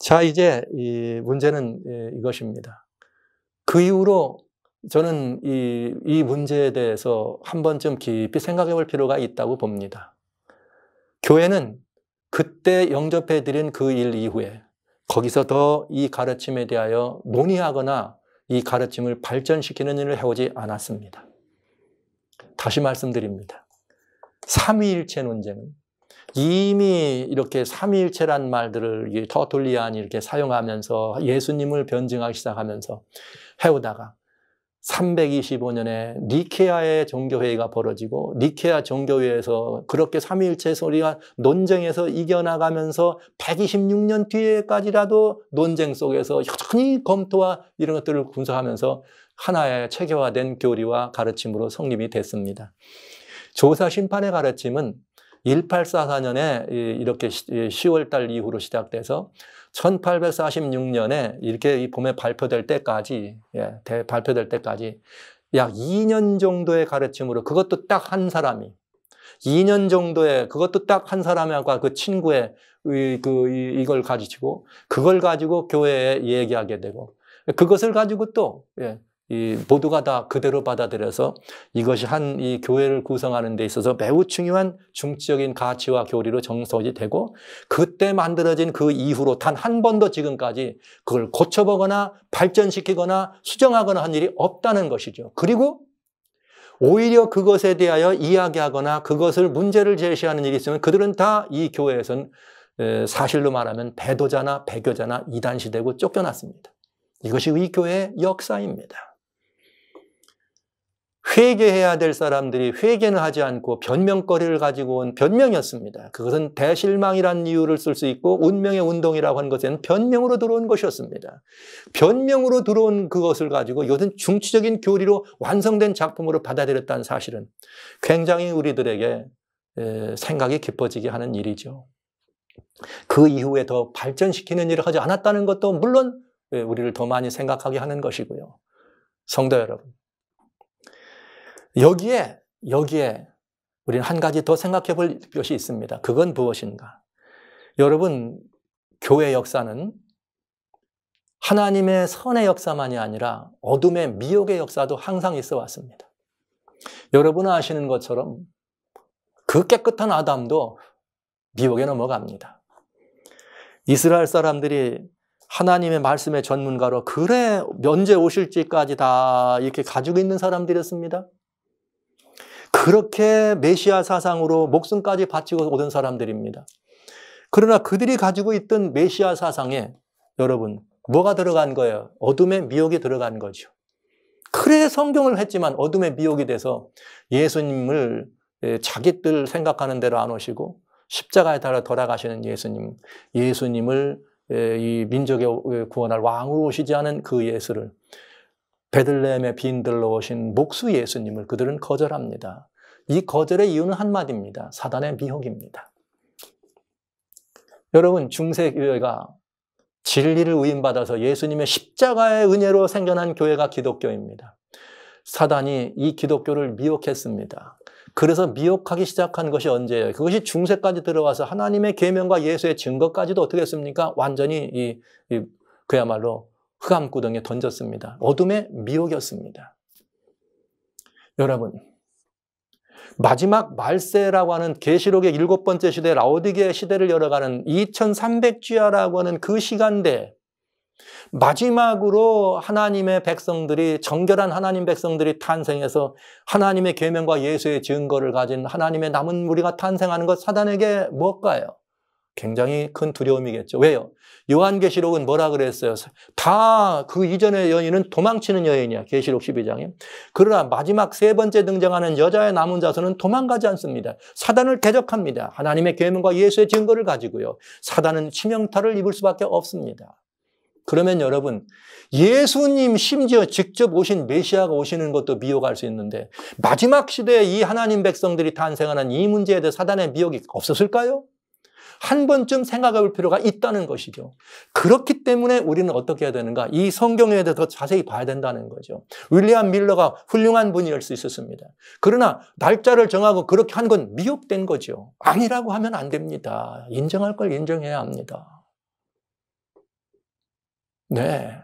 자, 이제 이 문제는 이것입니다. 그 이후로 저는 이 문제에 대해서 한 번쯤 깊이 생각해 볼 필요가 있다고 봅니다. 교회는 그때 영접해 드린 그 일 이후에 거기서 더 이 가르침에 대하여 논의하거나 이 가르침을 발전시키는 일을 해오지 않았습니다. 다시 말씀드립니다. 삼위일체 논쟁은 이미 이렇게 삼위일체란 말들을 터툴리안이 이렇게 사용하면서 예수님을 변증하기 시작하면서 해오다가 325년에 니케아의 종교회의가 벌어지고 니케아 종교회에서 그렇게 삼위일체 소리가 논쟁에서 이겨나가면서 126년 뒤에까지라도 논쟁 속에서 여전히 검토와 이런 것들을 분석하면서 하나의 체계화된 교리와 가르침으로 성립이 됐습니다. 조사 심판의 가르침은 1844년에 이렇게 10월 달 이후로 시작돼서 1846년에 이렇게 봄에 발표될 때까지, 발표될 때까지 약 2년 정도의 가르침으로 그것도 딱 한 사람이, 2년 정도의 그것도 딱 한 사람과 그 친구의 이걸 가지고 그걸 가지고 교회에 얘기하게 되고 그것을 가지고 또 모두가 다 그대로 받아들여서 이것이 한 이 교회를 구성하는 데 있어서 매우 중요한 중치적인 가치와 교리로 정립이 되고 그때 만들어진 그 이후로 단 한 번도 지금까지 그걸 고쳐보거나 발전시키거나 수정하거나 한 일이 없다는 것이죠. 그리고 오히려 그것에 대하여 이야기하거나 그것을 문제를 제시하는 일이 있으면 그들은 다 이 교회에서는 사실로 말하면 배도자나 배교자나 이단시되고 쫓겨났습니다. 이것이 이 교회의 역사입니다. 회개해야 될 사람들이 회개는 하지 않고 변명거리를 가지고 온 변명이었습니다. 그것은 대실망이라는 이유를 쓸 수 있고 운명의 운동이라고 하는 것은 변명으로 들어온 것이었습니다. 변명으로 들어온 그것을 가지고 이것은 중치적인 교리로 완성된 작품으로 받아들였다는 사실은 굉장히 우리들에게 생각이 깊어지게 하는 일이죠. 그 이후에 더 발전시키는 일을 하지 않았다는 것도 물론 우리를 더 많이 생각하게 하는 것이고요. 성도 여러분, 여기에 우리는 한 가지 더 생각해 볼 것이 있습니다. 그건 무엇인가? 여러분, 교회 역사는 하나님의 선의 역사만이 아니라 어둠의 미혹의 역사도 항상 있어 왔습니다. 여러분은 아시는 것처럼 그 깨끗한 아담도 미혹에 넘어갑니다. 이스라엘 사람들이 하나님의 말씀의 전문가로 그래 언제 오실지까지 다 이렇게 가지고 있는 사람들이었습니다. 그렇게 메시아 사상으로 목숨까지 바치고 오던 사람들입니다. 그러나 그들이 가지고 있던 메시아 사상에 여러분 뭐가 들어간 거예요? 어둠의 미혹이 들어간 거죠. 그래 성경을 했지만 어둠의 미혹이 돼서 예수님을 자기들 생각하는 대로 안 오시고 십자가에 달아 돌아가시는 예수님을 이 민족의 구원할 왕으로 오시지 않은 그 예수를 베들레헴의 빈들로 오신 목수 예수님을 그들은 거절합니다. 이 거절의 이유는 한마디입니다. 사단의 미혹입니다. 여러분, 중세교회가 진리를 위임받아서 예수님의 십자가의 은혜로 생겨난 교회가 기독교입니다. 사단이 이 기독교를 미혹했습니다. 그래서 미혹하기 시작한 것이 언제예요? 그것이 중세까지 들어와서 하나님의 계명과 예수의 증거까지도 어떻게 했습니까? 완전히 그야말로 흑암구덩이에 던졌습니다. 어둠의 미혹이었습니다. 여러분, 마지막 말세라고 하는 계시록의 7번째 시대 라오디게아 시대를 열어가는 2300주야라고 하는 그 시간대 마지막으로 하나님의 백성들이 정결한 하나님 백성들이 탄생해서 하나님의 계명과 예수의 증거를 가진 하나님의 남은 무리가 탄생하는 것 사단에게 뭘까요? 굉장히 큰 두려움이겠죠. 왜요? 요한계시록은 뭐라 그랬어요? 다 그 이전의 여인은 도망치는 여인이야. 계시록 12장에. 그러나 마지막 세 번째 등장하는 여자의 남은 자손은 도망가지 않습니다. 사단을 대적합니다. 하나님의 계명과 예수의 증거를 가지고요. 사단은 치명타를 입을 수밖에 없습니다. 그러면 여러분, 예수님 심지어 직접 오신 메시아가 오시는 것도 미혹할 수 있는데 마지막 시대에 이 하나님 백성들이 탄생하는 이 문제에 대해 사단의 미혹이 없었을까요? 한 번쯤 생각해 볼 필요가 있다는 것이죠. 그렇기 때문에 우리는 어떻게 해야 되는가? 이 성경에 대해서 더 자세히 봐야 된다는 거죠. 윌리엄 밀러가 훌륭한 분일 수 있었습니다. 그러나 날짜를 정하고 그렇게 한 건 미혹된 거죠. 아니라고 하면 안 됩니다. 인정할 걸 인정해야 합니다. 네.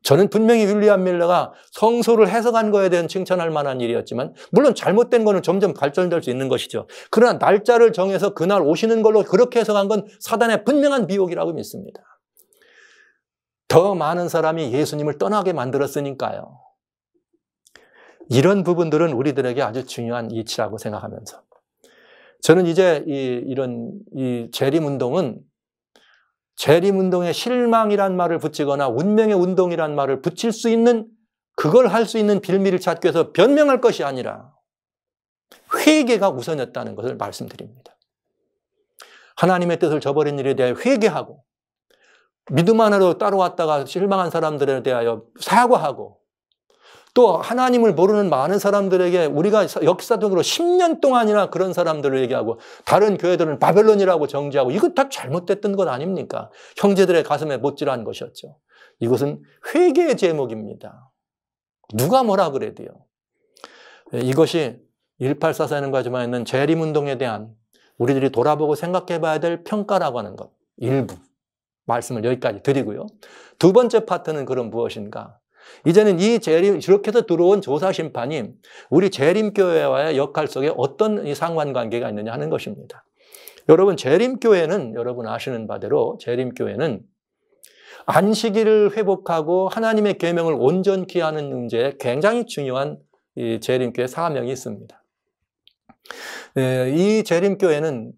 저는 분명히 윌리엄 밀러가 성소를 해석한 거에 대한 칭찬할 만한 일이었지만, 물론 잘못된 거는 점점 발전될 수 있는 것이죠. 그러나 날짜를 정해서 그날 오시는 걸로 그렇게 해석한 건 사단의 분명한 미혹이라고 믿습니다. 더 많은 사람이 예수님을 떠나게 만들었으니까요. 이런 부분들은 우리들에게 아주 중요한 이치라고 생각하면서, 저는 이제 이 재림운동은 재림운동에 실망이란 말을 붙이거나 운명의 운동이란 말을 붙일 수 있는, 그걸 할 수 있는 빌미를 찾기 위해서 변명할 것이 아니라 회개가 우선이었다는 것을 말씀드립니다. 하나님의 뜻을 저버린 일에 대해 회개하고, 믿음 안으로 따라왔다가 실망한 사람들에 대하여 사과하고, 또 하나님을 모르는 많은 사람들에게 우리가 역사적으로 10년 동안이나 그런 사람들을 얘기하고, 다른 교회들은 바벨론이라고 정죄하고, 이거 다 잘못됐던 것 아닙니까? 형제들의 가슴에 못질한 것이었죠. 이것은 회개의 제목입니다. 누가 뭐라 그래도요. 이것이 1844 사는과지만 있는 재림운동에 대한 우리들이 돌아보고 생각해 봐야 될 평가라고 하는 것, 일부 말씀을 여기까지 드리고요. 두 번째 파트는 그럼 무엇인가? 이제는 이 이렇게 해서 들어온 조사심판이 우리 재림교회와의 역할 속에 어떤 상관관계가 있느냐 하는 것입니다. 여러분, 재림교회는 여러분 아시는 바대로 재림교회는 안식일을 회복하고 하나님의 계명을 온전히 하는 문제에 굉장히 중요한 이 재림교회 사명이 있습니다. 이 재림교회는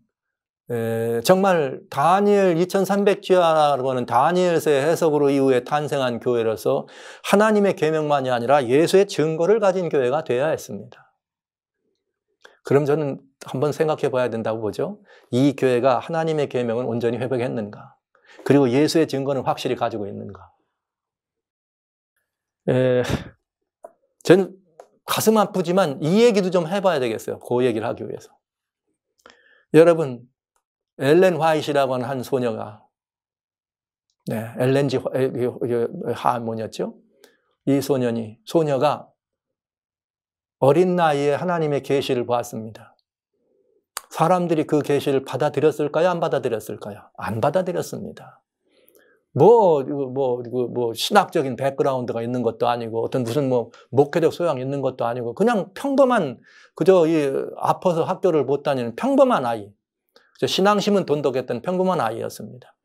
정말 다니엘 2300지하라고 하는 다니엘서 해석으로 이후에 탄생한 교회로서 하나님의 계명만이 아니라 예수의 증거를 가진 교회가 되어야 했습니다. 그럼 저는 한번 생각해 봐야 된다고 보죠. 이 교회가 하나님의 계명을 온전히 회복했는가? 그리고 예수의 증거는 확실히 가지고 있는가? 저는 가슴 아프지만 이 얘기도 좀 해봐야 되겠어요. 그 얘기를 하기 위해서. 여러분, 엘렌 화이트라고 하는 한 소녀가, 엘렌지 뭐였죠? 이 소녀가 어린 나이에 하나님의 계시를 보았습니다. 사람들이 그 계시를 받아들였을까요? 안 받아들였을까요? 안 받아들였습니다. 신학적인 백그라운드가 있는 것도 아니고, 어떤 무슨 목회적 소양이 있는 것도 아니고, 그냥 평범한, 그저 아파서 학교를 못 다니는 평범한 아이. 신앙심은 돈독했던 평범한 아이였습니다.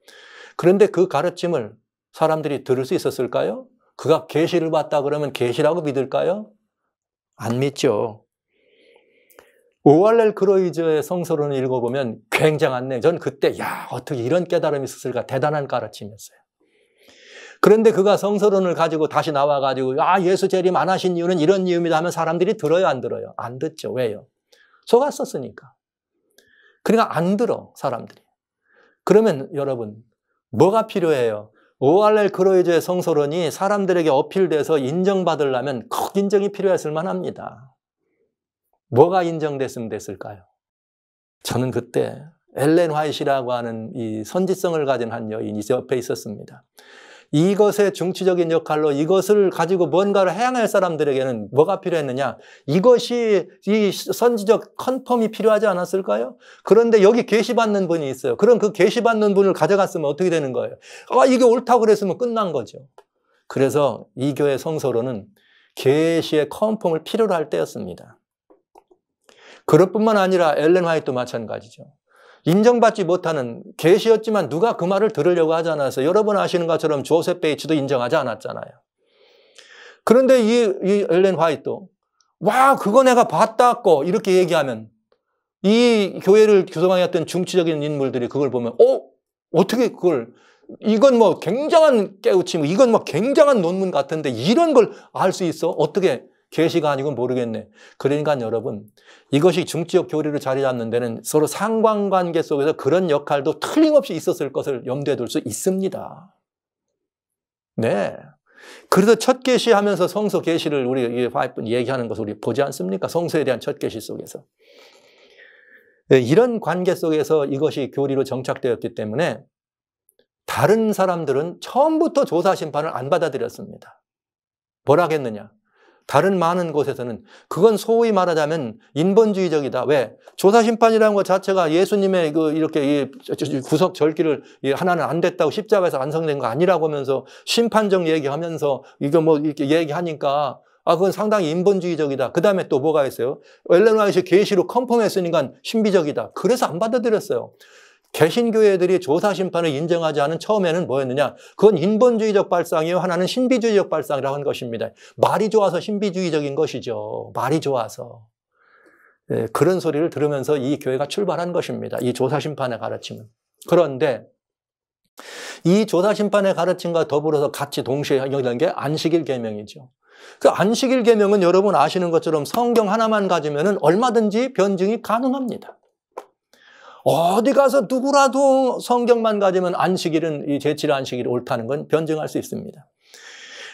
그런데 그 가르침을 사람들이 들을 수 있었을까요? 그가 계시를 봤다 그러면 계시라고 믿을까요? 안 믿죠. 오할렐 크로이저의 성서론을 읽어보면 굉장한 내용. 전 그때 어떻게 이런 깨달음이 있었을까? 대단한 가르침이었어요. 그런데 그가 성서론을 가지고 다시 나와가지고 예수 재림 안 하신 이유는 이런 이유입니다 하면 사람들이 들어요, 안 들어요? 안 듣죠. 왜요? 속았었으니까. 그러니까 안 들어, 사람들이. 그러면 여러분, 뭐가 필요해요? 오할렐 크로이저의 성서론이 사람들에게 어필돼서 인정받으려면 꼭 인정이 필요했을 만합니다. 뭐가 인정됐으면 됐을까요? 저는 그때 엘렌 화이트라고 하는 이 선지성을 가진 한 여인이 옆에 있었습니다. 이것의 중추적인 역할로 이것을 가지고 뭔가를 해양할 사람들에게는 뭐가 필요했느냐? 이것이 이 선지적 컨펌이 필요하지 않았을까요? 그런데 여기 계시받는 분이 있어요. 그럼 그 계시받는 분을 가져갔으면 어떻게 되는 거예요? 이게 옳다고 그랬으면 끝난 거죠. 그래서 이 교회 성서로는 계시의 컨펌을 필요로 할 때였습니다. 그것뿐만 아니라 엘렌 화이트도 마찬가지죠. 인정받지 못하는 계시였지만 누가 그 말을 들으려고 하지 않았어요. 여러분 아시는 것처럼 조셉 베이츠도 인정하지 않았잖아요. 그런데 이 엘렌 화이트도 그거 내가 봤다고 이렇게 얘기하면 이 교회를 구성하였던 중추적인 인물들이 그걸 보면 어떻게 이건 굉장한 깨우침, 이건 굉장한 논문 같은데 이런 걸 알 수 있어? 어떻게? 계시가 아니고 모르겠네. 그러니까 여러분, 이것이 중지적 교리로 자리 잡는 데는 서로 상관관계 속에서 그런 역할도 틀림없이 있었을 것을 염두에 둘 수 있습니다. 네. 그래서 첫 계시하면서 성서 계시를 우리 얘기하는 것을 우리 보지 않습니까? 성서에 대한 첫 계시 속에서. 이런 관계 속에서 이것이 교리로 정착되었기 때문에 다른 사람들은 처음부터 조사 심판을 안 받아들였습니다. 뭐라 했느냐? 다른 많은 곳에서는 그건 소위 말하자면 인본주의적이다. 왜? 조사심판이라는 것 자체가 예수님의 이렇게 구속 절기를 하나는 안 됐다고 십자가에서 완성된 거 아니라고 하면서 심판적 얘기하면서 이거 뭐 이렇게 얘기하니까 그건 상당히 인본주의적이다. 그 다음에 또 뭐가 있어요? 엘렌 화이트 계시로 컨펌했으니까 신비적이다. 그래서 안 받아들였어요. 개신교회들이 조사심판을 인정하지 않은 처음에는 뭐였느냐? 그건 인본주의적 발상이요. 하나는 신비주의적 발상이라고 하는 것입니다. 말이 좋아서 신비주의적인 것이죠. 말이 좋아서. 그런 소리를 들으면서 이 교회가 출발한 것입니다. 이 조사심판의 가르침은. 그런데 이 조사심판의 가르침과 더불어서 같이 동시에 연결된 게 안식일 계명이죠. 그 안식일 계명은 여러분 아시는 것처럼 성경 하나만 가지면은 얼마든지 변증이 가능합니다. 어디 가서 누구라도 성경만 가지면 안식일은 이 제7일 안식일이 옳다는 건 변증할 수 있습니다.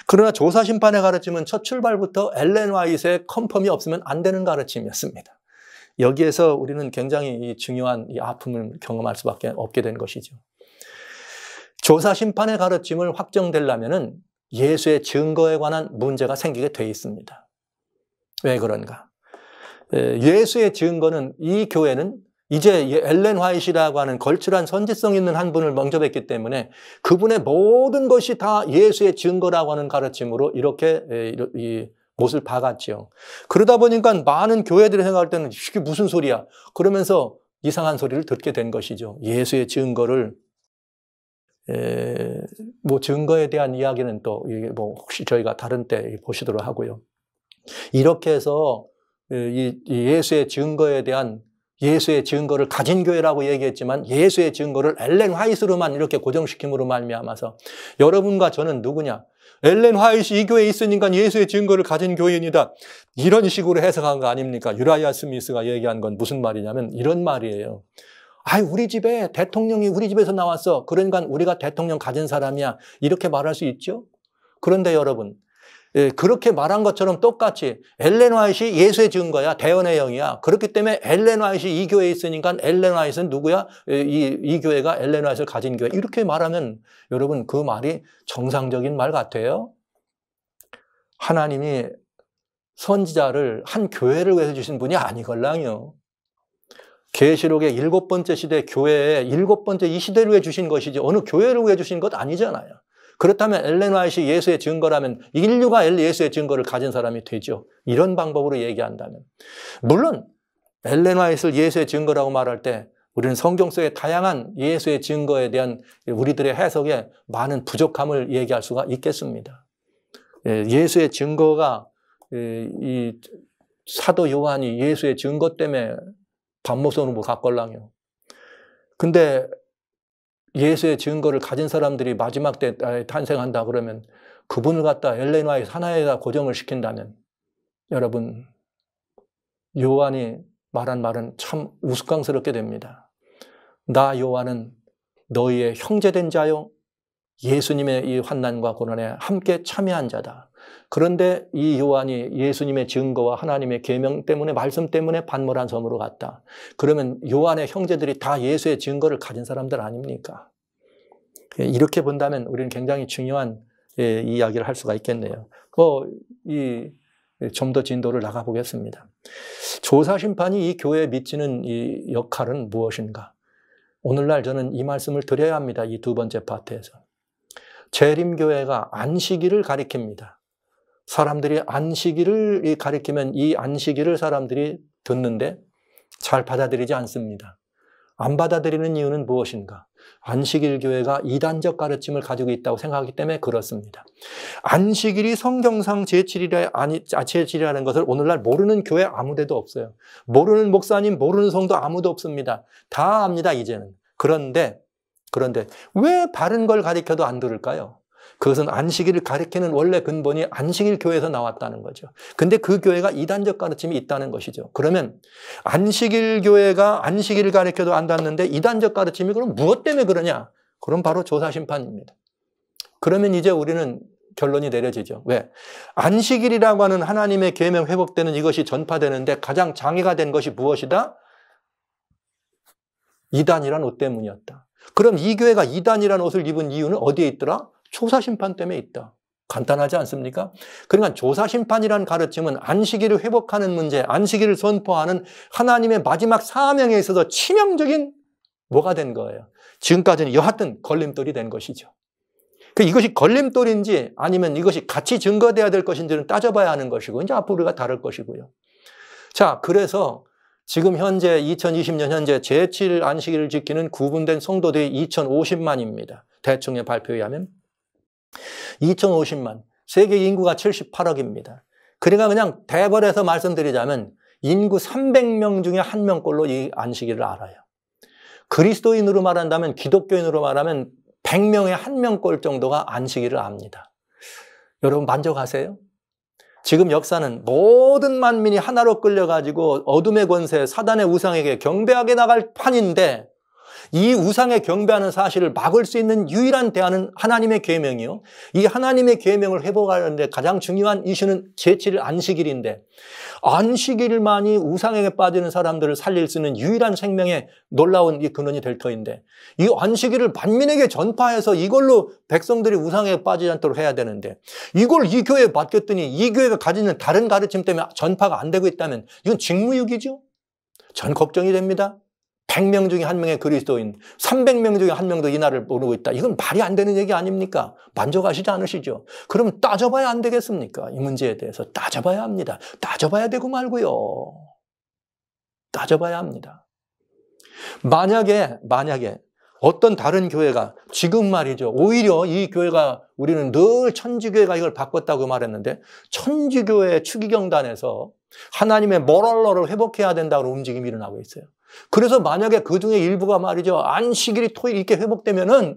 그러나 조사심판의 가르침은 첫 출발부터 엘렌 화이트의 컨펌이 없으면 안 되는 가르침이었습니다. 여기에서 우리는 굉장히 중요한 이 아픔을 경험할 수밖에 없게 된 것이죠. 조사심판의 가르침을 확정되려면은 예수의 증거에 관한 문제가 생기게 돼 있습니다. 왜 그런가? 예수의 증거는 이 교회는 이제 엘렌 화이트라고 하는 걸출한 선지성 있는 한 분을 먼저 뵙기 때문에 그분의 모든 것이 다 예수의 증거라고 하는 가르침으로 이렇게 이 못을 박았죠. 그러다 보니까 많은 교회들이 생각할 때는 이게 무슨 소리야? 그러면서 이상한 소리를 듣게 된 것이죠. 예수의 증거를 뭐 증거에 대한 이야기는 또 뭐 혹시 저희가 다른 때 보시도록 하고요. 이렇게 해서 이 예수의 증거에 대한 예수의 증거를 가진 교회라고 얘기했지만 예수의 증거를 엘렌 화이트로만 이렇게 고정시킴으로 말미암아서 여러분과 저는 누구냐? 엘렌 화이트 이 교회에 있으니까 예수의 증거를 가진 교인이다. 이런 식으로 해석한 거 아닙니까? 유라이아 스미스가 얘기한 건 무슨 말이냐면 이런 말이에요. 우리 집에 대통령이 우리 집에서 나왔어. 그러니까 우리가 대통령 가진 사람이야. 이렇게 말할 수 있죠? 그런데 여러분, 그렇게 말한 것처럼 똑같이 엘렌 화이트 예수의 증거야. 대언의 영이야. 그렇기 때문에 엘렌 화이트 이 교회에 있으니까 엘렌 화이트는 누구야? 이 교회가 엘렌 화이트를 가진 교회. 이렇게 말하면 여러분 그 말이 정상적인 말 같아요? 하나님이 선지자를 한 교회를 위해서 주신 분이 아니걸랑요. 계시록의 7번째 시대 교회에 7번째 이 시대를 위해 주신 것이지 어느 교회를 위해 주신 것 아니잖아요. 그렇다면 엘렌 화이트 예수의 증거라면 인류가 예수의 증거를 가진 사람이 되죠. 이런 방법으로 얘기한다면. 물론 엘렌 화이트를 예수의 증거라고 말할 때 우리는 성경 속의 다양한 예수의 증거에 대한 우리들의 해석에 많은 부족함을 얘기할 수가 있겠습니다. 예수의 증거가 이 사도 요한이 예수의 증거 때문에 반모선으로 뭐 갔걸랑요. 근데 예수의 증거를 가진 사람들이 마지막 때 탄생한다 그러면 그분을 갖다 엘렌 화이트 하나에다 고정을 시킨다면 여러분 요한이 말한 말은 참 우스꽝스럽게 됩니다. 나 요한은 너희의 형제된 자요 예수님의 이 환난과 고난에 함께 참여한 자다. 그런데 이 요한이 예수님의 증거와 하나님의 계명 때문에 말씀 때문에 반모란 섬으로 갔다. 그러면 요한의 형제들이 다 예수의 증거를 가진 사람들 아닙니까? 이렇게 본다면 우리는 굉장히 중요한 이야기를 할 수가 있겠네요. 좀 더 진도를 나가보겠습니다. 조사심판이 이 교회에 미치는 이 역할은 무엇인가? 오늘날 저는 이 말씀을 드려야 합니다. 이 두 번째 파트에서. 재림교회가 안식일을 가리킵니다. 사람들이 안식일을 가리키면 이 안식일을 사람들이 듣는데 잘 받아들이지 않습니다. 안 받아들이는 이유는 무엇인가? 안식일 교회가 이단적 가르침을 가지고 있다고 생각하기 때문에 그렇습니다. 안식일이 성경상 제7일이라는 것을 오늘날 모르는 교회 아무데도 없어요. 모르는 목사님, 모르는 성도 아무도 없습니다. 다 압니다, 이제는. 그런데 왜 바른 걸 가리켜도 안 들을까요? 그것은 안식일을 가리키는 원래 근본이 안식일 교회에서 나왔다는 거죠. 근데 그 교회가 이단적 가르침이 있다는 것이죠. 그러면 안식일 교회가 안식일을 가리켜도 안 닿는데 이단적 가르침이 그럼 무엇 때문에 그러냐? 그럼 바로 조사심판입니다. 그러면 이제 우리는 결론이 내려지죠. 왜? 안식일이라고 하는 하나님의 계명 회복되는 이것이 전파되는데 가장 장애가 된 것이 무엇이다? 이단이란 옷 때문이었다. 그럼 이 교회가 이단이란 옷을 입은 이유는 어디에 있더라? 조사심판 때문에 있다. 간단하지 않습니까? 그러니까 조사심판이라는 가르침은 안식일을 회복하는 문제, 안식일을 선포하는 하나님의 마지막 사명에 있어서 치명적인 뭐가 된 거예요. 지금까지는 여하튼 걸림돌이 된 것이죠. 이것이 걸림돌인지 아니면 이것이 같이 증거돼야 될 것인지는 따져봐야 하는 것이고 이제 앞으로 우리가 다룰 것이고요. 자, 그래서 지금 현재 2020년 현재 제7 안식일을 지키는 구분된 성도들이 2050만입니다. 대충의 발표에 의하면 2050만, 세계 인구가 78억입니다. 그러니까 그냥 대벌해서 말씀드리자면 인구 300명 중에 1명꼴로 이 안식일을 알아요. 그리스도인으로 말한다면, 기독교인으로 말하면 100명에 1명꼴 정도가 안식일을 압니다. 여러분 만족하세요? 지금 역사는 모든 만민이 하나로 끌려가지고 어둠의 권세, 사단의 우상에게 경배하게 나갈 판인데 이 우상에 경배하는 사실을 막을 수 있는 유일한 대안은 하나님의 계명이요. 이 하나님의 계명을 회복하는데 가장 중요한 이슈는 제7일 안식일인데 안식일만이 우상에게 빠지는 사람들을 살릴 수 있는 유일한 생명의 놀라운 이 근원이 될 터인데 이 안식일을 만민에게 전파해서 이걸로 백성들이 우상에 빠지지 않도록 해야 되는데 이걸 이 교회에 맡겼더니 이 교회가 가지는 다른 가르침 때문에 전파가 안 되고 있다면 이건 직무유기죠. 전 걱정이 됩니다. 100명 중에 1명의 그리스도인, 300명 중에 1명도 이 날을 모르고 있다. 이건 말이 안 되는 얘기 아닙니까? 만족하시지 않으시죠? 그럼 따져봐야 안 되겠습니까? 이 문제에 대해서 따져봐야 합니다. 따져봐야 되고 말고요. 따져봐야 합니다. 만약에 어떤 다른 교회가 지금 말이죠. 오히려 이 교회가 우리는 늘 천주교회가 이걸 바꿨다고 말했는데 천주교회 추기경단에서 하나님의 모럴러를 회복해야 된다고 움직임이 일어나고 있어요. 그래서 만약에 그 중에 일부가 말이죠. 안식일이 토일 이렇게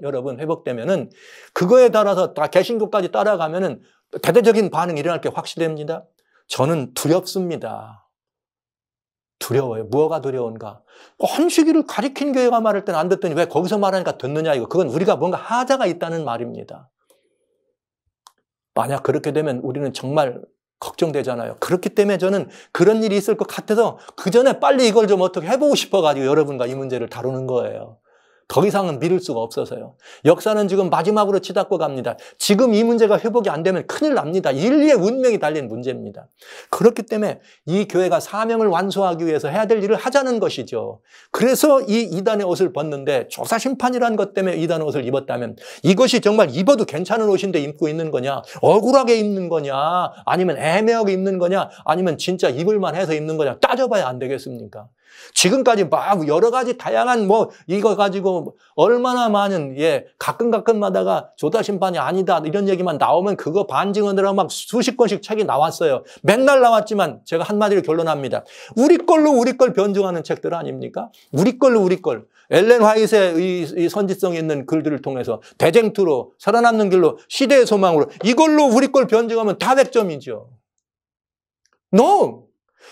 여러분 회복되면은 그거에 따라서 다 개신교까지 따라가면은 대대적인 반응이 일어날 게 확실합니다. 저는 두렵습니다. 두려워요. 뭐가 두려운가? 안식일을 가리킨 교회가 말할 때는 안 듣더니 왜 거기서 말하니까 듣느냐 이거. 그건 우리가 뭔가 하자가 있다는 말입니다. 만약 그렇게 되면 우리는 정말 걱정되잖아요. 그렇기 때문에 저는 그런 일이 있을 것 같아서 그 전에 빨리 이걸 좀 어떻게 해보고 싶어가지고 여러분과 이 문제를 다루는 거예요. 더 이상은 미룰 수가 없어서요. 역사는 지금 마지막으로 치닫고 갑니다. 지금 이 문제가 회복이 안 되면 큰일 납니다. 인류의 운명이 달린 문제입니다. 그렇기 때문에 이 교회가 사명을 완수하기 위해서 해야 될 일을 하자는 것이죠. 그래서 이 이단의 옷을 벗는데 조사심판이라는 것 때문에 이단의 옷을 입었다면 이것이 정말 입어도 괜찮은 옷인데 입고 있는 거냐, 억울하게 입는 거냐, 아니면 애매하게 입는 거냐, 아니면 진짜 입을만 해서 입는 거냐 따져봐야 안 되겠습니까? 지금까지 막 여러 가지 다양한 이거 가지고 얼마나 많은 가끔가끔마다가 조사심판이 아니다 이런 얘기만 나오면 그거 반증하느라고 막 수십 권씩 책이 나왔어요. 맨날 나왔지만 제가 한마디로 결론합니다. 우리 걸 변증하는 책들 아닙니까? 우리 걸. 엘렌 화이트의 이 선지성 있는 글들을 통해서 대쟁투로 살아남는 길로 시대의 소망으로 이걸로 우리 걸 변증하면 다 100점이죠. No!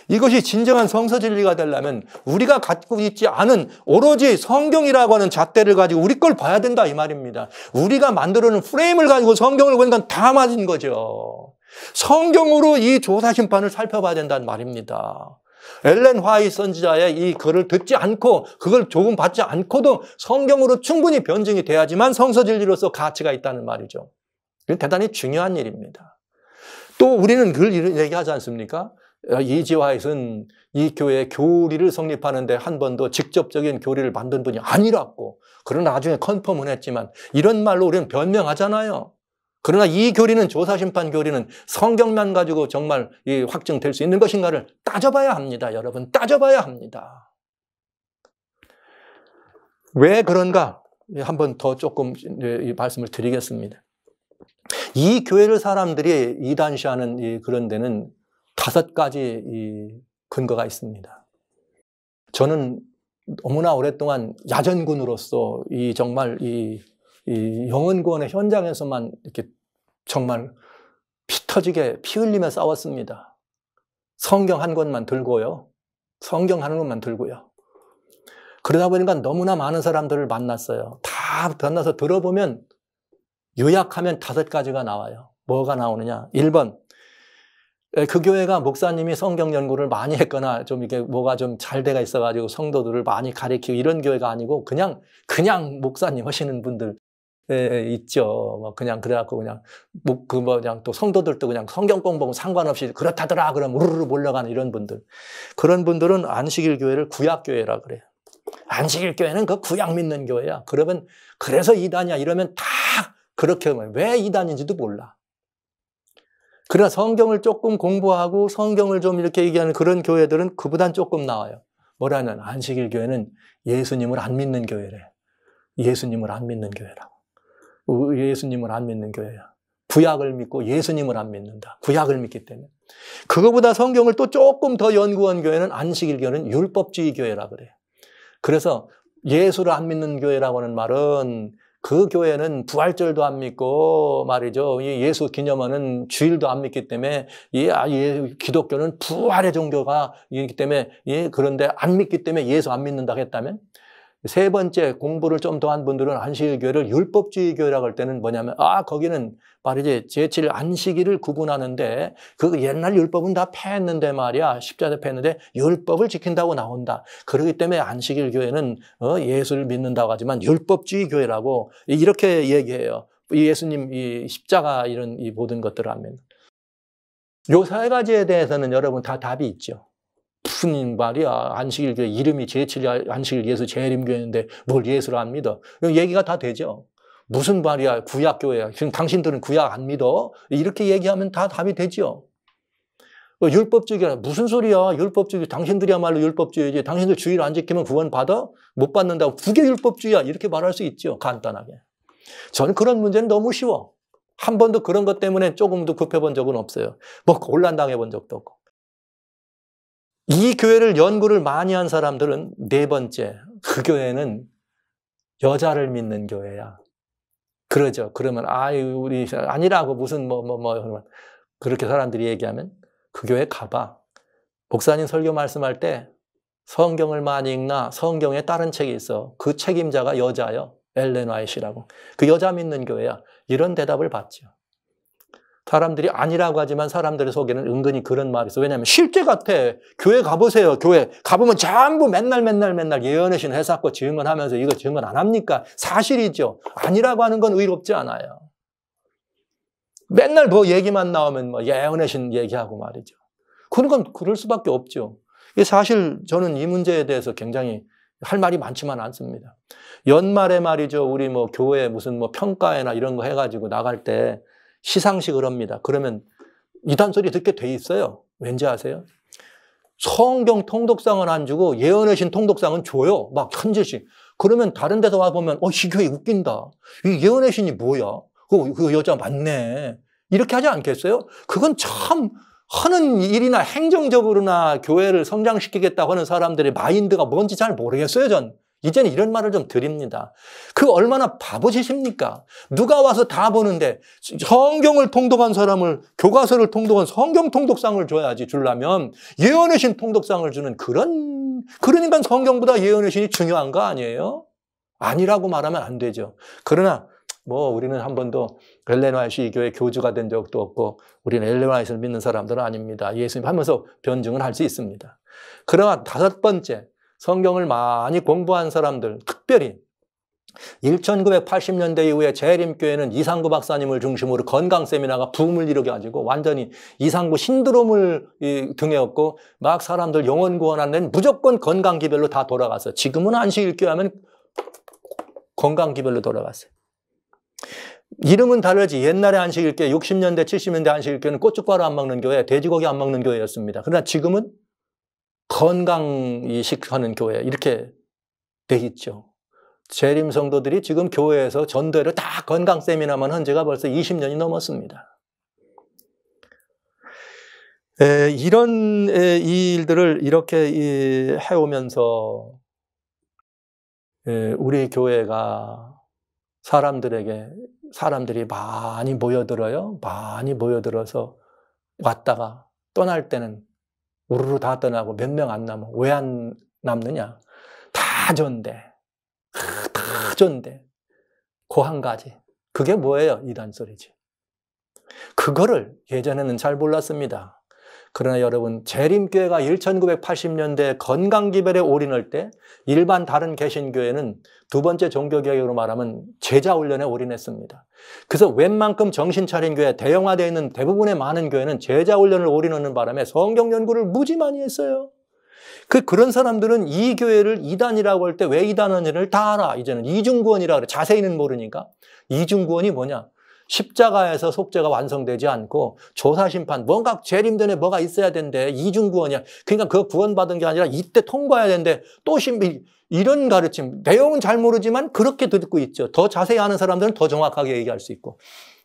이것이 진정한 성서 진리가 되려면 우리가 갖고 있지 않은 오로지 성경이라고 하는 잣대를 가지고 우리 걸 봐야 된다 이 말입니다. 우리가 만들어놓은 프레임을 가지고 성경을 보니까 다 맞은 거죠. 성경으로 이 조사심판을 살펴봐야 된다는 말입니다. 엘렌 화이트 선지자의 이 글을 듣지 않고 그걸 조금 받지 않고도 성경으로 충분히 변증이 돼야지만 성서 진리로서 가치가 있다는 말이죠. 이건 대단히 중요한 일입니다. 또 우리는 늘 얘기하지 않습니까? 이지 화이트는 이 교회의 교리를 성립하는데 한 번도 직접적인 교리를 만든 분이 아니라고. 그러나 나중에 컨펌은 했지만 이런 말로 우리는 변명하잖아요. 그러나 이 교리는 조사심판 교리는 성경만 가지고 정말 확증될 수 있는 것인가를 따져봐야 합니다. 여러분 따져봐야 합니다. 왜 그런가? 한 번 더 조금 말씀을 드리겠습니다. 이 교회를 사람들이 이단시하는 그런 데는 5가지 근거가 있습니다. 저는 너무나 오랫동안 야전군으로서 정말 이 영혼구원의 현장에서만 이렇게 정말 피 터지게 피 흘리며 싸웠습니다. 성경 한 권만 들고요. 그러다 보니까 너무나 많은 사람들을 만났어요. 다 만나서 들어보면 요약하면 5가지가 나와요. 뭐가 나오느냐? 1번. 그 교회가 목사님이 성경 연구를 많이 했거나 좀 이게 뭐가 좀 잘 돼가 있어가지고 성도들을 많이 가르치고 이런 교회가 아니고 그냥 목사님 하시는 분들 있죠. 뭐 그냥 그래갖고 그냥 그냥 또 성도들도 그냥 성경 공부하고 상관없이 그렇다더라 그러면 우르르 몰려가는 이런 분들. 그런 분들은 안식일 교회를 구약 교회라 그래요. 안식일 교회는 그 구약 믿는 교회야. 그러면 그래서 이단이야 이러면 다 그렇게 왜 이단인지도 몰라. 그러나 성경을 조금 공부하고 성경을 좀 이렇게 얘기하는 그런 교회들은 그보단 조금 나아요. 뭐라는 안식일 교회는 예수님을 안 믿는 교회래. 예수님을 안 믿는 교회라고. 예수님을 안 믿는 교회야. 구약을 믿고 예수님을 안 믿는다. 구약을 믿기 때문에. 그거보다 성경을 또 조금 더 연구한 교회는 안식일 교회는 율법주의 교회라 그래요. 그래서 예수를 안 믿는 교회라고 하는 말은 그 교회는 부활절도 안 믿고 말이죠. 예수 기념하는 주일도 안 믿기 때문에 기독교는 부활의 종교가 있기 때문에 그런데 안 믿기 때문에 예수 안 믿는다고 했다면 세 번째 공부를 좀 더 한 분들은 안식일 교회를 율법주의 교회라고 할 때는 뭐냐면 거기는 말이지 제7일 안식일을 구분하는데 그 옛날 율법은 다 패했는데 말이야. 십자가에 패했는데 율법을 지킨다고 나온다. 그렇기 때문에 안식일 교회는 예수를 믿는다고 하지만 율법주의 교회라고 이렇게 얘기해요. 예수님 이 십자가 이런 이 모든 것들을 하면 요 세 가지에 대해서는 여러분 다 답이 있죠. 무슨 말이야. 안식일 교회 이름이 제7일 안식일 예수 재림교회인데 뭘 예수를 안 믿어. 얘기가 다 되죠. 무슨 말이야. 구약교회야. 지금 당신들은 구약 안 믿어. 이렇게 얘기하면 다 답이 되죠. 율법주의가 무슨 소리야. 율법주의. 당신들이야말로 율법주의지. 당신들 주일 안 지키면 구원 받아? 못 받는다고. 그게 율법주의야. 이렇게 말할 수 있죠. 간단하게. 저는 그런 문제는 너무 쉬워. 한 번도 그런 것 때문에 조금도 급해본 적은 없어요. 곤란당해 본 적도 없고. 이 교회를 연구를 많이 한 사람들은 네 번째, 그 교회는 여자를 믿는 교회야. 그러죠. 그러면, 우리, 아니라고 무슨, 그렇게 사람들이 얘기하면 그 교회 가봐. 목사님 설교 말씀할 때 성경을 많이 읽나 성경에 다른 책이 있어. 그 책임자가 여자요. 엘렌 화이트라고. 그 여자 믿는 교회야. 이런 대답을 받죠. 사람들이 아니라고 하지만 사람들의 속에는 은근히 그런 말이 있어. 왜냐하면 실제 같아. 교회 가보세요. 교회 가보면 전부 맨날 예언의 해석과 증언하면서 이거 증언 안 합니까? 사실이죠. 아니라고 하는 건 의롭지 않아요. 맨날 뭐 얘기만 나오면 예언의 신 얘기하고 말이죠. 그런 건 그럴 수밖에 없죠. 사실 저는 이 문제에 대해서 굉장히 할 말이 많지만 않습니다. 연말에 말이죠. 우리 교회 무슨 평가회나 이런 거 해가지고 나갈 때 시상식을 합니다. 그러면 이단 소리 듣게 돼 있어요. 왠지 아세요? 성경 통독상은 안 주고 예언의 신 통독상은 줘요. 막 현지식. 그러면 다른 데서 와보면 이 교회 웃긴다. 이 예언의 신이 뭐야? 그 여자 맞네. 이렇게 하지 않겠어요? 그건 참 하는 일이나 행정적으로나 교회를 성장시키겠다고 하는 사람들의 마인드가 뭔지 잘 모르겠어요. 전 이제는 이런 말을 좀 드립니다. 그 얼마나 바보짓입니까? 누가 와서 다 보는데 성경을 통독한 사람을 교과서를 통독한 성경 통독상을 줘야지. 주려면 예언의 신 통독상을 주는 그러니까 성경보다 예언의 신이 중요한 거 아니에요? 아니라고 말하면 안 되죠. 그러나 우리는 한 번도 엘렌 화이트 교회 교주가 된 적도 없고 우리는 엘렌 화이트를 믿는 사람들은 아닙니다. 예수님 하면서 변증을 할 수 있습니다. 그러나 다섯 번째, 성경을 많이 공부한 사람들, 특별히 1980년대 이후에 재림교회는 이상구 박사님을 중심으로 건강 세미나가 붐을 일으켜가지고 완전히 이상구 신드롬을 등에 업고 막 사람들 영혼 구원하는 데는 무조건 건강기별로 다 돌아갔어요. 지금은 안식일 교회 하면 건강기별로 돌아갔어요. 이름은 다르지. 옛날에 안식일 교회, 60년대, 70년대 안식일 교회는 고춧가루 안 먹는 교회, 돼지고기 안 먹는 교회였습니다. 그러나 지금은 건강이식 하는 교회 이렇게 돼 있죠. 재림 성도들이 지금 교회에서 전도회를 다 건강 세미나만 한 지가 벌써 20년이 넘었습니다. 이런 이 일들을 이렇게 해오면서 우리 교회가 사람들이 많이 모여들어요. 많이 모여들어서 왔다가 떠날 때는 우르르 다 떠나고 몇 명 안 남아. 왜 안 남느냐? 다 전대. 다 전대. 그 한 가지. 그게 뭐예요? 이단 소리지. 그거를 예전에는 잘 몰랐습니다. 그러나 여러분, 재림교회가 1980년대 건강기별에 올인할 때 일반 다른 개신교회는 두 번째 종교개혁으로 말하면 제자훈련에 올인했습니다. 그래서 웬만큼 정신차린 교회, 대형화되어 있는 대부분의 많은 교회는 제자훈련을 올인하는 바람에 성경 연구를 무지 많이 했어요. 그런 사람들은 이 교회를 이단이라고 할 때 왜 이단하는지를 다 알아. 이제는 이중구원이라고 그래. 자세히는 모르니까. 이중구원이 뭐냐? 십자가에서 속죄가 완성되지 않고 조사심판, 뭔가 재림전에 뭐가 있어야 된대. 이중구원이야. 그러니까 그거 구원받은 게 아니라 이때 통과해야 된대. 또 이런 가르침. 내용은 잘 모르지만 그렇게 듣고 있죠. 더 자세히 아는 사람들은 더 정확하게 얘기할 수 있고.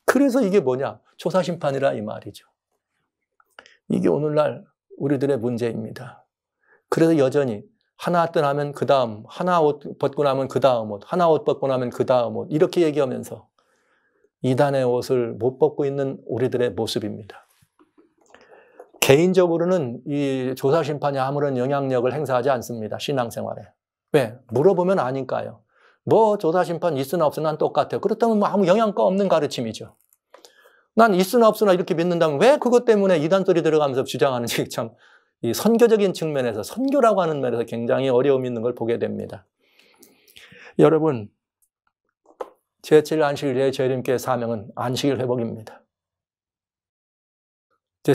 그래서 이게 뭐냐? 조사심판이라 이 말이죠. 이게 오늘날 우리들의 문제입니다. 그래서 여전히 하나 떠나면 그 다음, 하나 옷 벗고 나면 그 다음 옷, 하나 옷 벗고 나면 그 다음 옷, 이렇게 얘기하면서 이단의 옷을 못 벗고 있는 우리들의 모습입니다. 개인적으로는 이 조사심판이 아무런 영향력을 행사하지 않습니다. 신앙생활에. 왜? 물어보면 아니까요. 뭐 조사심판 있으나 없으나 똑같아요. 그렇다면 뭐 아무 영향가 없는 가르침이죠. 난 있으나 없으나 이렇게 믿는다면 왜 그것 때문에 이단 소리 들어가면서 주장하는지 참 이 선교적인 측면에서, 선교라고 하는 면에서 굉장히 어려움이 있는 걸 보게 됩니다. 여러분, 제7 안식일의 재림교회 사명은 안식일 회복입니다.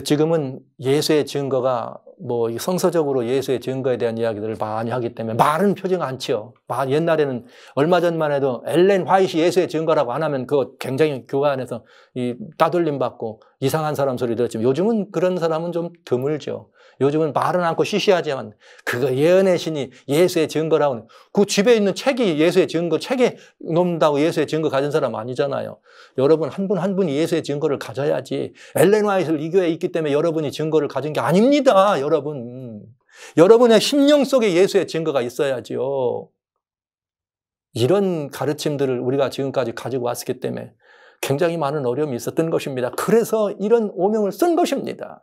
지금은 예수의 증거가 뭐 성서적으로 예수의 증거에 대한 이야기들을 많이 하기 때문에 말은 표정 않지요. 옛날에는 얼마 전만 해도 엘렌 화이트이 예수의 증거라고 안 하면 그거 굉장히 교회 안에서 따돌림 받고 이상한 사람 소리 들었지만 요즘은 그런 사람은 좀 드물죠. 요즘은 말은 않고 시시하지만 그거 예언의 신이 예수의 증거라고 그 집에 있는 책이 예수의 증거, 책에 놓는다고 예수의 증거 가진 사람 아니잖아요. 여러분 한 분 한 분이 예수의 증거를 가져야지. 엘렌 화이트를 이 교회에 있기 때문에 여러분이 증거를 가진 게 아닙니다. 여러분. 여러분의 심령 속에 예수의 증거가 있어야지요. 이런 가르침들을 우리가 지금까지 가지고 왔기 때문에 굉장히 많은 어려움이 있었던 것입니다. 그래서 이런 오명을 쓴 것입니다.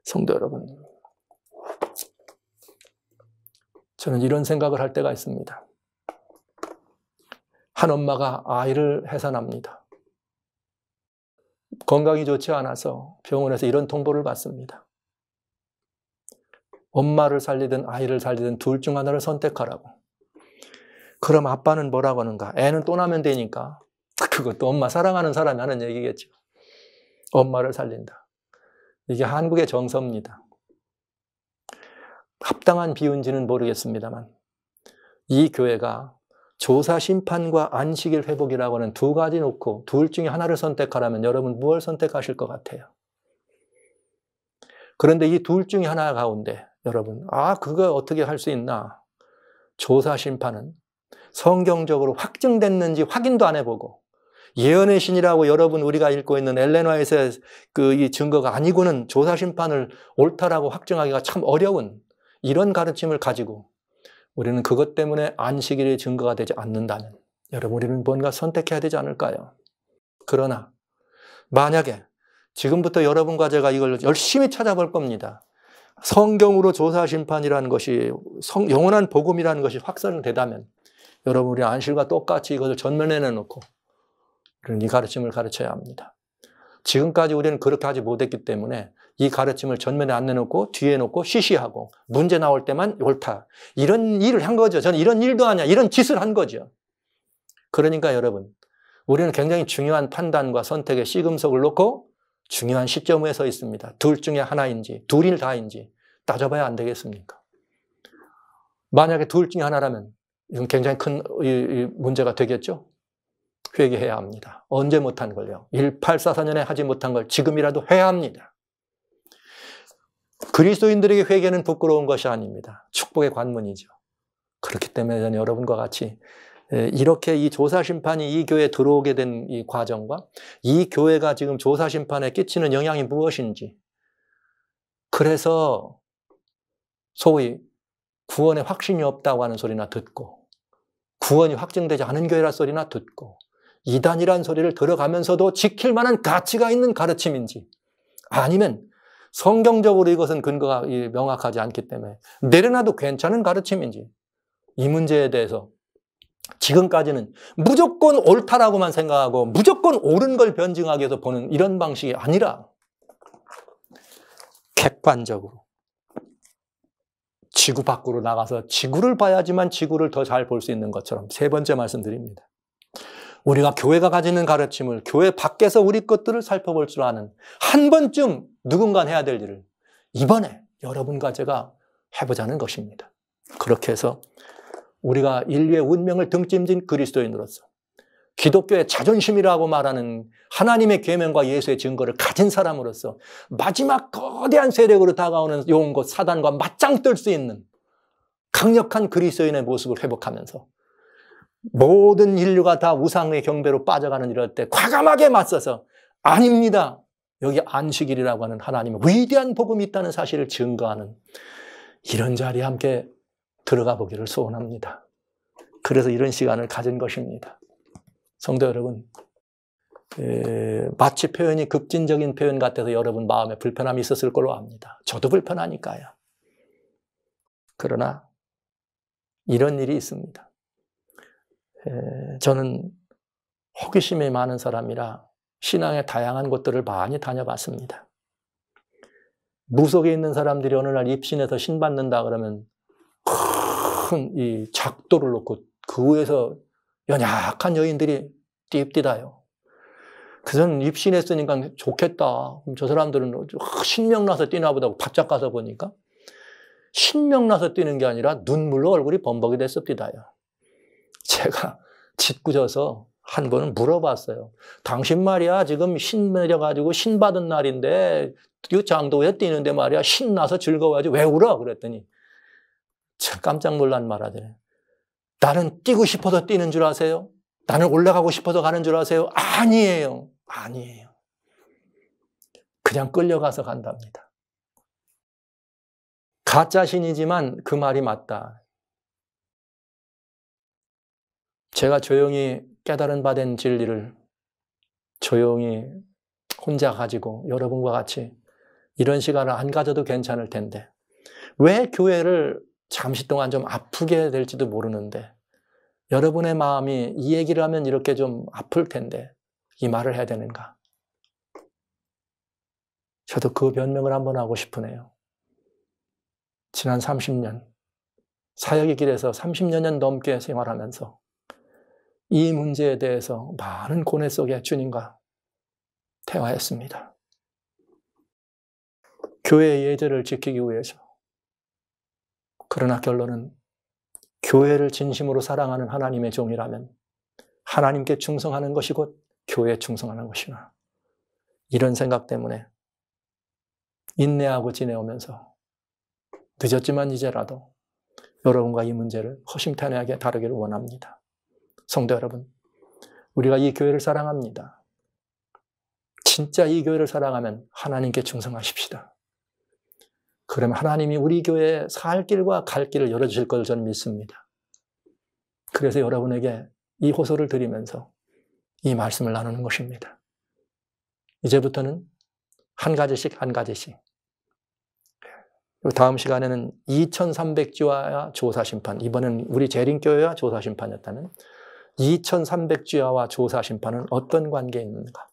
성도 여러분, 저는 이런 생각을 할 때가 있습니다. 한 엄마가 아이를 해산합니다. 건강이 좋지 않아서 병원에서 이런 통보를 받습니다. 엄마를 살리든 아이를 살리든 둘 중 하나를 선택하라고. 그럼 아빠는 뭐라고 하는가? 애는 또 나면 되니까. 그것도 엄마 사랑하는 사람이 하는 얘기겠죠. 엄마를 살린다. 이게 한국의 정서입니다. 합당한 비유인지는 모르겠습니다만 이 교회가 조사심판과 안식일 회복이라고 하는 두 가지 놓고 둘 중에 하나를 선택하라면 여러분 무엇을 선택하실 것 같아요? 그런데 이 둘 중에 하나 가운데 여러분 그거 어떻게 할 수 있나? 조사심판은 성경적으로 확증됐는지 확인도 안 해보고 예언의 신이라고 여러분 우리가 읽고 있는 엘렌 화이트의 이 증거가 아니고는 조사심판을 옳다라고 확증하기가 참 어려운 이런 가르침을 가지고 우리는 그것 때문에 안식일의 증거가 되지 않는다면 여러분 우리는 뭔가 선택해야 되지 않을까요? 그러나 만약에 지금부터 여러분과 제가 이걸 열심히 찾아볼 겁니다. 성경으로 조사심판이라는 것이 영원한 복음이라는 것이 확산되다면 여러분 우리 안식일과 똑같이 이것을 전면에 내놓고 이 가르침을 가르쳐야 합니다. 지금까지 우리는 그렇게 하지 못했기 때문에 이 가르침을 전면에 안 내놓고 뒤에 놓고 시시하고 문제 나올 때만 옳다. 이런 일을 한 거죠. 저는 이런 일도 아니야. 이런 짓을 한 거죠. 그러니까 여러분 우리는 굉장히 중요한 판단과 선택의 시금석을 놓고 중요한 시점에 서 있습니다. 둘 중에 하나인지 둘이 다인지 따져봐야 안 되겠습니까? 만약에 둘 중에 하나라면 이건 굉장히 큰 문제가 되겠죠. 회개해야 합니다. 언제 못한 걸요? 1844년에 하지 못한 걸 지금이라도 해야 합니다. 그리스도인들에게 회개는 부끄러운 것이 아닙니다. 축복의 관문이죠. 그렇기 때문에 저는 여러분과 같이 이렇게 이 조사심판이 이 교회에 들어오게 된 이 과정과 이 교회가 지금 조사심판에 끼치는 영향이 무엇인지 그래서 소위 구원에 확신이 없다고 하는 소리나 듣고 구원이 확증되지 않은 교회라 소리나 듣고 이단이란 소리를 들어가면서도 지킬 만한 가치가 있는 가르침인지 아니면 성경적으로 이것은 근거가 명확하지 않기 때문에 내려놔도 괜찮은 가르침인지 이 문제에 대해서 지금까지는 무조건 옳다라고만 생각하고 무조건 옳은 걸 변증하기 위해서 보는 이런 방식이 아니라 객관적으로 지구 밖으로 나가서 지구를 봐야지만 지구를 더 잘 볼 수 있는 것처럼 세 번째 말씀드립니다. 우리가 교회가 가지는 가르침을 교회 밖에서 우리 것들을 살펴볼 줄 아는 한 번쯤 누군가 해야 될 일을 이번에 여러분과 제가 해보자는 것입니다. 그렇게 해서 우리가 인류의 운명을 등짐진 그리스도인으로서 기독교의 자존심이라고 말하는 하나님의 계명과 예수의 증거를 가진 사람으로서 마지막 거대한 세력으로 다가오는 용 곧 사단과 맞짱 뜰 수 있는 강력한 그리스도인의 모습을 회복하면서 모든 인류가 다 우상의 경배로 빠져가는 이럴 때 과감하게 맞서서 아닙니다. 여기 안식일이라고 하는 하나님의 위대한 복음이 있다는 사실을 증거하는 이런 자리에 함께 들어가 보기를 소원합니다. 그래서 이런 시간을 가진 것입니다. 성도 여러분, 마치 표현이 급진적인 표현 같아서 여러분 마음에 불편함이 있었을 걸로 압니다. 저도 불편하니까요. 그러나 이런 일이 있습니다. 저는 호기심이 많은 사람이라 신앙의 다양한 곳들을 많이 다녀봤습니다. 무속에 있는 사람들이 어느 날 입신해서 신 받는다 그러면 큰 이 작도를 놓고 그 위에서 연약한 여인들이 띠입디다요. 그래서 입신했으니까 좋겠다. 그럼 저 사람들은 신명나서 뛰나 보다 바짝 가서 보니까 신명나서 뛰는 게 아니라 눈물로 얼굴이 범벅이 됐습니다요. 제가 짓궂어서 한 번은 물어봤어요. 당신 말이야 지금 신 내려가지고 신 받은 날인데 이 장도에 뛰는데 말이야 신나서 즐거워야지 왜 울어? 그랬더니 참 깜짝 놀란 말 하더래. 나는 뛰고 싶어서 뛰는 줄 아세요? 나는 올라가고 싶어서 가는 줄 아세요? 아니에요. 아니에요. 그냥 끌려가서 간답니다. 가짜 신이지만 그 말이 맞다. 제가 조용히 깨달은 바 된 진리를 조용히 혼자 가지고 여러분과 같이 이런 시간을 안 가져도 괜찮을 텐데 왜 교회를 잠시 동안 좀 아프게 될지도 모르는데 여러분의 마음이 이 얘기를 하면 이렇게 좀 아플 텐데 이 말을 해야 되는가? 저도 그 변명을 한번 하고 싶으네요. 지난 30년, 사역의 길에서 30년 넘게 생활하면서 이 문제에 대해서 많은 고뇌 속에 주님과 대화했습니다. 교회의 예절을 지키기 위해서. 그러나 결론은 교회를 진심으로 사랑하는 하나님의 종이라면 하나님께 충성하는 것이 곧 교회에 충성하는 것이나 이런 생각 때문에 인내하고 지내오면서 늦었지만 이제라도 여러분과 이 문제를 허심탄회하게 다루기를 원합니다. 성도 여러분, 우리가 이 교회를 사랑합니다. 진짜 이 교회를 사랑하면 하나님께 충성하십시다. 그러면 하나님이 우리 교회에 살 길과 갈 길을 열어주실 걸 저는 믿습니다. 그래서 여러분에게 이 호소를 드리면서 이 말씀을 나누는 것입니다. 이제부터는 한 가지씩 한 가지씩. 다음 시간에는 2300지화와 조사심판, 이번엔 우리 재림교회와 조사심판이었다는 2300지화와 조사심판은 어떤 관계에 있는가?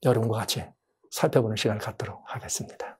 여러분과 같이 살펴보는 시간을 갖도록 하겠습니다.